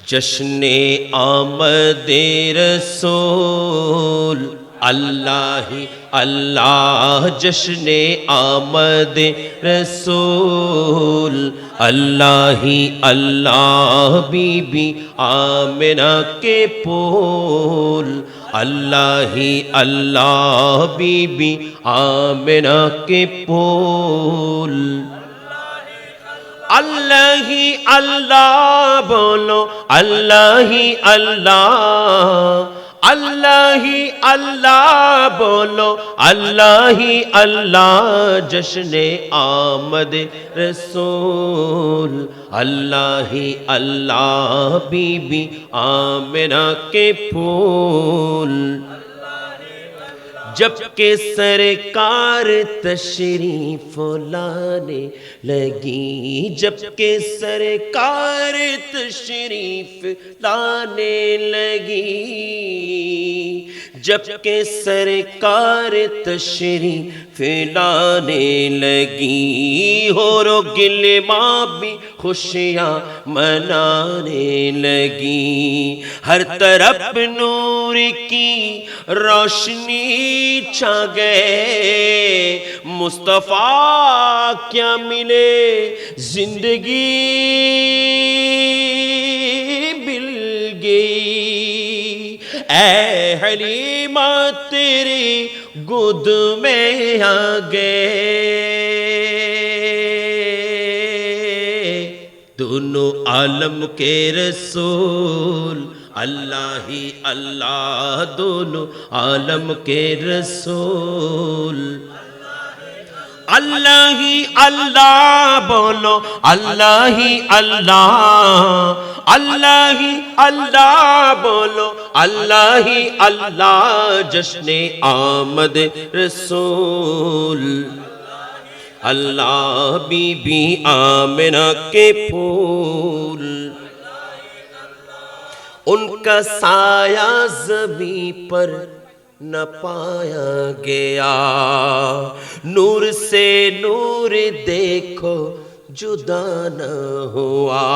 جشن آمد رسول اللہ ہی اللہ، جشن آمد رسول اللہ ہی اللہ، بی بی آمنہ کے پھول اللہ ہی اللہ، بی بی آمنہ کے پھول اللہ ہی اللہ بولو اللہ ہی اللہ، اللہ ہی اللہ بولو اللہ ہی اللہ، جشن آمد رسول اللہ ہی اللہ، بی بی آمنہ کے پھول جب کہ سرکار تشریف لانے لگی، جب کہ سرکار تشریف لانے لگی، جب کہ سرکار تشریف لانے لگی، ہور و گلماں بھی خوشیاں منانے لگی، ہر طرف نور کی روشنی چھا گئے، مصطفیٰ کیا ملے زندگی مل گئی، اے حلیمہ تیری گود میں آ گئے، دونوں عالم کے رسول اللہ ہی اللہ، دونوں عالم کے رسول اللہ ہی اللہ بولو اللہ ہی اللہ، اللہ ہی اللہ بولو اللہ ہی اللہ، جشن آمد رسول اللہ، بی بی آمنہ کے پھول ان کا سایہ زمین پر نہ پایا گیا، نور سے نور دیکھو جدا نہ ہوا،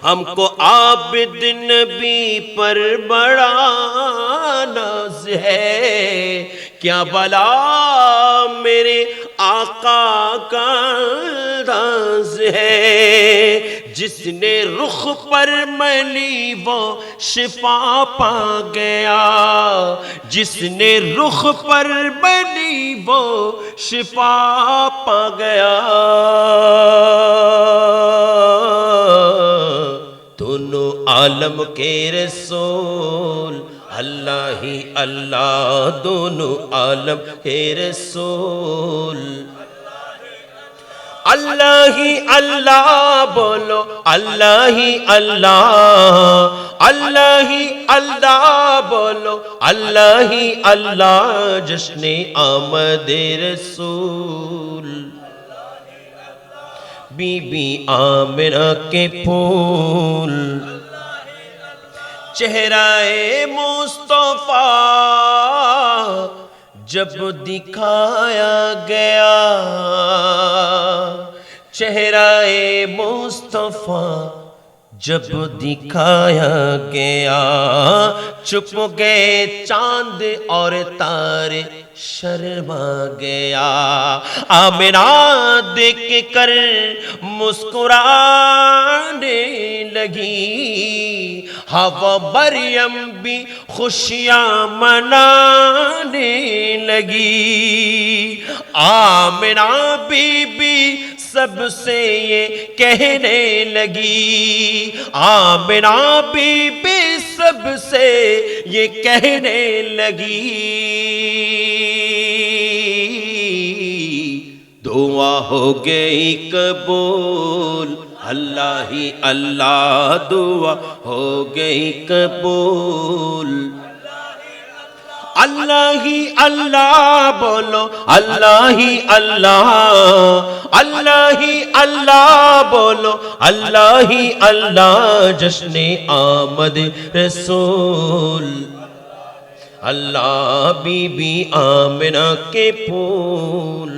ہم کو عابد نبی پر بڑا ناز ہے، کیا بلا میرے آقا کا انداز ہے، جس نے رخ پر ملی وہ شفا پا گیا، جس نے رخ پر ملی وہ شفا پا گیا، دونوں عالم کے رسول اللہ ہی اللہ، دونوں عالم کے رسول اللہ ہی اللہ بولو اللہ ہی اللہ، اللہ ہی اللہ بولو اللہ ہی اللہ، جشن آمد رسول بی بی آمنہ کے پھول چہرہ مصطفیٰ جب دکھایا گیا، چہرہ مصطفیٰ جب دکھایا گیا، چھپ گئے چاند اور تارے شرما گیا، آمنہ دیکھ کر مسکرانے لگی، ہوا مریم بھی خوشیاں منانے لگی، آمنہ بی بی سب سے یہ کہنے لگی، آمنہ بی بی سب سے یہ کہنے لگی، دعا ہو گئی قبول اللہ ہی اللہ، دعا ہو گئی قبول اللہ ہی اللہ بولو اللہ ہی اللہ، اللہ ہی اللہ بولو اللہ ہی اللہ، جشن آمد رسول اللہ، بی بی آمنہ کے پھول